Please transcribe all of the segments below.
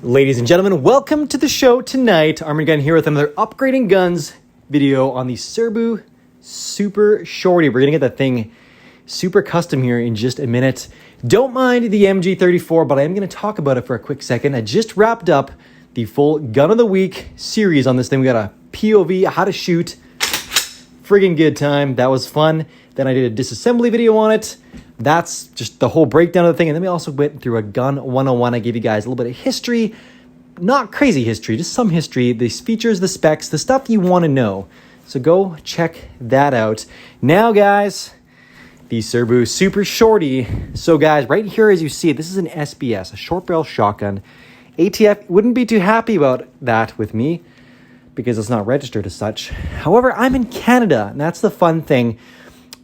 Ladies and gentlemen, welcome to the show tonight. Arm&Gun here with another upgrading guns video on the Serbu Super Shorty. We're going to get that thing super custom here in just a minute. Don't mind the MG34, but I am going to talk about it for a quick second. I just wrapped up the full Gun of the Week series on this thing. We got a POV, how to shoot. Friggin' good time. That was fun. Then I did a disassembly video on it. That's just the whole breakdown of the thing. And then we also went through a gun 101. I gave you guys a little bit of history. Not crazy history, just some history. The features, the specs, the stuff you want to know. So go check that out. Now, guys, the Serbu Super Shorty. So, guys, right here as you see it, this is an SBS, a short barrel shotgun. ATF wouldn't be too happy about that with me because it's not registered as such. However, I'm in Canada, and that's the fun thing.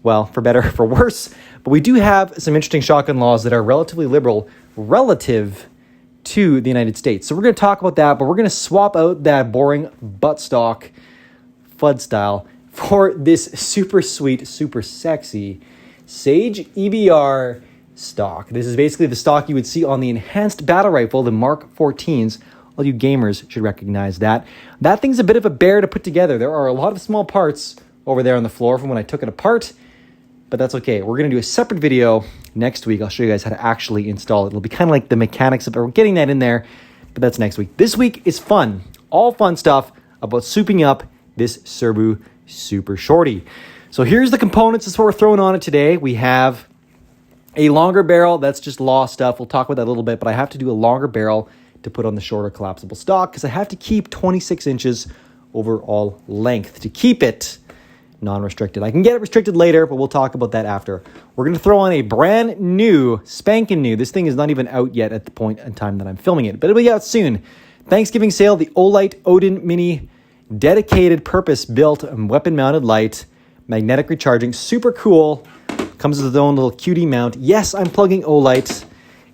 Well, for better or for worse. But we do have some interesting shotgun laws that are relatively liberal relative to the United States. So we're going to talk about that, but we're going to swap out that boring buttstock FUD style for this super sweet, super sexy Sage EBR stock. This is basically the stock you would see on the enhanced battle rifle, the Mark 14s. All you gamers should recognize that. That thing's a bit of a bear to put together. There are a lot of small parts over there on the floor from when I took it apart. But that's okay. We're going to do a separate video next week. I'll show you guys how to actually install it. It'll be kind of like the mechanics of it. We're getting that in there, but that's next week. This week is fun. All fun stuff about souping up this Serbu Super Shorty. So here's the components. This is what we're throwing on it today. We have a longer barrel. That's just law stuff. We'll talk about that a little bit, but I have to do a longer barrel to put on the shorter collapsible stock because I have to keep 26 inches overall length to keep it non-restricted. I can get it restricted later, but we'll talk about that after. We're going to throw on a brand new, spanking new. This thing is not even out yet at the point in time that I'm filming it, but it'll be out soon. Thanksgiving sale, the Olight Odin Mini, dedicated purpose-built weapon-mounted light, magnetic recharging, super cool. Comes with its own little cutie mount. Yes, I'm plugging Olight.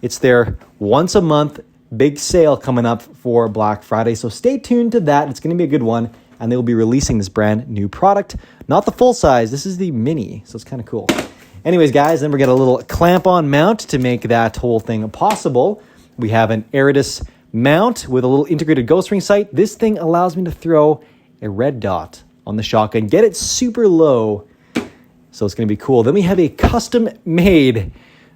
It's their once a month big sale coming up for Black Friday, so stay tuned to that. It's going to be a good one. And they will be releasing this brand new product. Not the full size. This is the mini, so it's kind of cool. Anyways, guys, then we got a little clamp-on mount to make that whole thing possible. We have an Aridus mount with a little integrated ghost ring sight. This thing allows me to throw a red dot on the shotgun, get it super low, so it's going to be cool. Then we have a custom-made,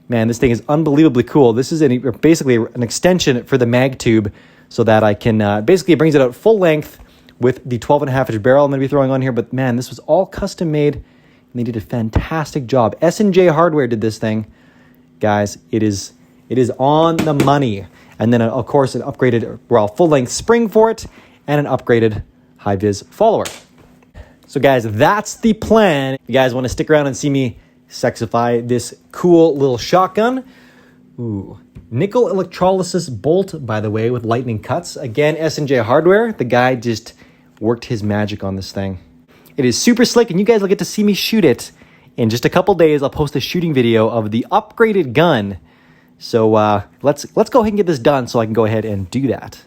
man, this thing is unbelievably cool. This is basically an extension for the mag tube so that I can, basically it brings it out full length with the 12.5-inch barrel I'm going to be throwing on here. But man, this was all custom made, and they did a fantastic job. S&J Hardware did this thing. Guys, it is on the money. And then, of course, an upgraded, well, full-length spring for it, and an upgraded high-vis follower. So, guys, that's the plan. If you guys want to stick around and see me sexify this cool little shotgun. Ooh. Nickel electrolysis bolt, by the way, with lightning cuts. Again, S&J Hardware. The guy just worked his magic on this thing. It is super slick, and you guys will get to see me shoot it. In just a couple days, I'll post a shooting video of the upgraded gun. So let's go ahead and get this done so I can go ahead and do that.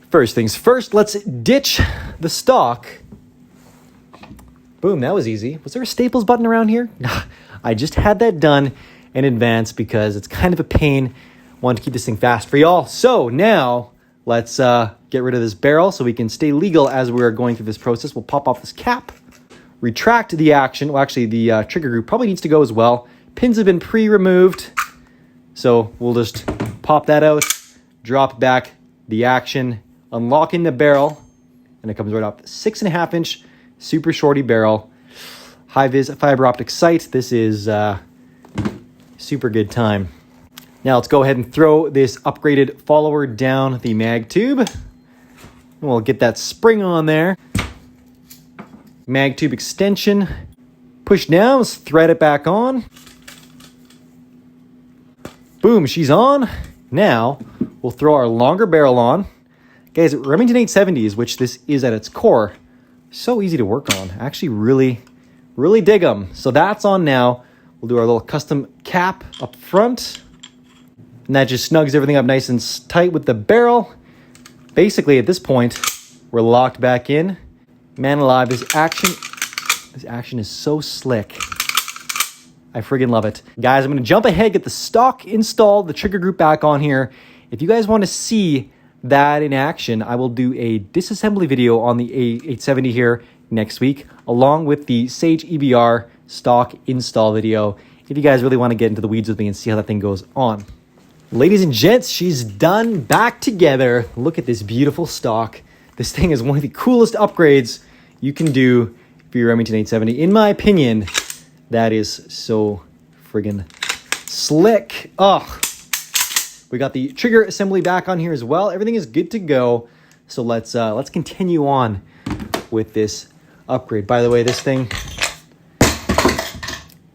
First things first, let's ditch the stock. Boom, that was easy. Was there a Staples button around here? I just had that done in advance because it's kind of a pain. Want to keep this thing fast for y'all. So now let's get rid of this barrel so we can stay legal as we're going through this process. We'll pop off this cap, retract the action. Well, actually, the trigger group probably needs to go as well. Pins have been pre-removed. So we'll just pop that out, drop back the action, unlocking the barrel, and it comes right off. 6.5-inch Super Shorty barrel, high-vis fiber optic sight. This is super good time. Now let's go ahead and throw this upgraded follower down the mag tube. And we'll get that spring on there. Mag tube extension. Push down, let's thread it back on. Boom, she's on. Now we'll throw our longer barrel on. Guys, Remington 870s, which this is at its core, so easy to work on. I actually really dig them. So that's on now. We'll do our little custom cap up front. And that just snugs everything up nice and tight with the barrel. Basically, at this point, we're locked back in. Man alive, this action is so slick. I friggin' love it. Guys, I'm going to jump ahead, get the stock installed, the trigger group back on here. If you guys want to see that in action, I will do a disassembly video on the A870 here next week, along with the Sage EBR stock install video, if you guys really want to get into the weeds with me and see how that thing goes on. Ladies and gents, she's done, back together. Look at this beautiful stock. This thing is one of the coolest upgrades you can do for your Remington 870. In my opinion, that is so friggin' slick. Oh, we got the trigger assembly back on here as well. Everything is good to go. So let's continue on with this upgrade. By the way, this thing,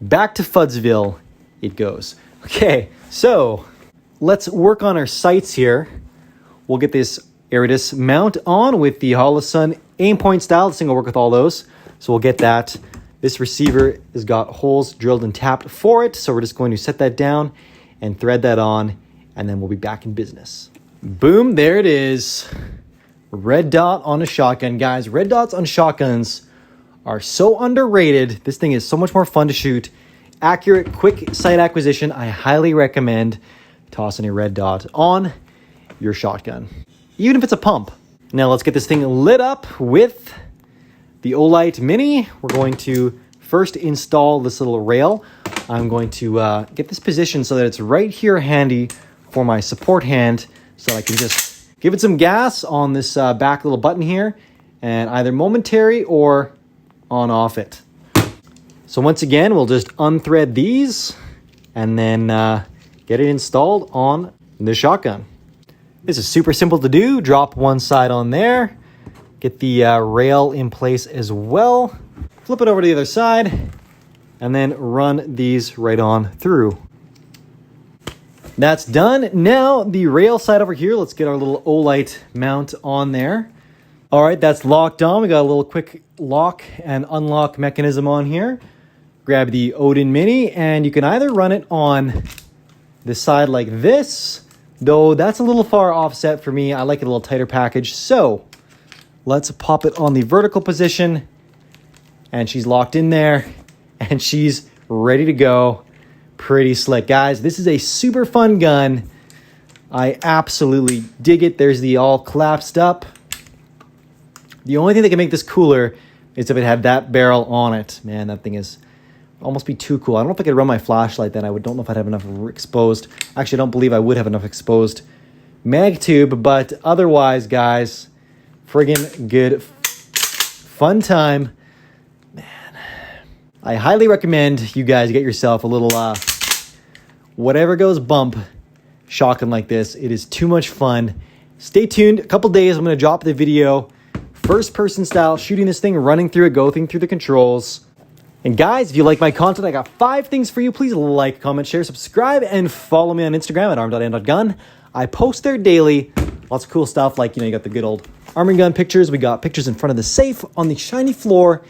back to Fudsville it goes. Okay, so let's work on our sights here. We'll get this Aridus mount on with the Holosun aim point style. This thing will work with all those. So we'll get that. This receiver has got holes drilled and tapped for it. So we're just going to set that down and thread that on, and then we'll be back in business. Boom, there it is. Red dot on a shotgun. Guys, red dots on shotguns are so underrated. This thing is so much more fun to shoot. Accurate, quick sight acquisition. I highly recommend tossing a red dot on your shotgun, even if it's a pump. Now let's get this thing lit up with the Olight Mini. We're going to first install this little rail. I'm going to get this positioned so that it's right here handy for my support hand, so I can just give it some gas on this back little button here, and either momentary or on off it. So once again, we'll just unthread these and then get it installed on the shotgun. This is super simple to do. Drop one side on there, get the rail in place as well, flip it over to the other side, and then run these right on through. That's done. Now the rail side over here, let's get our little Olight mount on there. All right, that's locked on. We got a little quick lock and unlock mechanism on here. Grab the Odin Mini, and you can either run it on the side like this, though that's a little far offset for me. I like it a little tighter package. So let's pop it on the vertical position, and she's locked in there, and she's ready to go. Pretty slick, guys. This is a super fun gun. I absolutely dig it. There's the all collapsed up. The only thing that can make this cooler is if it had that barrel on it. Man, that thing is almost be too cool. I don't know if I could run my flashlight then. Don't know if I'd have enough exposed. Actually, I don't believe I would have enough exposed mag tube, but otherwise, guys, friggin' good. Fun time. Man, I highly recommend you guys get yourself a little whatever goes bump shotgun like this. It is too much fun. Stay tuned. A couple days, I'm going to drop the video, first person style, shooting this thing, running through it, going through the controls. And guys, if you like my content, I got 5 things for you. Please like, comment, share, subscribe, and follow me on Instagram at arm.and.gun. I post there daily. Lots of cool stuff, like, you got the good old Arm&Gun pictures. We got pictures in front of the safe, on the shiny floor,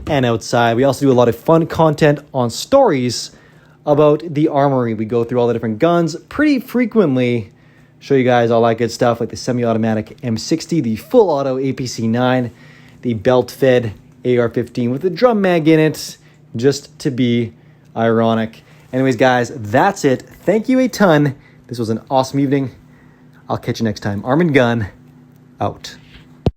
and outside. We also do a lot of fun content on stories about the armory. We go through all the different guns pretty frequently. Show you guys all that good stuff, like the semi-automatic M60, the full auto APC-9, the belt-fed AR-15 with a drum mag in it, just to be ironic. Anyways, guys, that's it. Thank you a ton. This was an awesome evening. I'll catch you next time. Arm&Gun, out.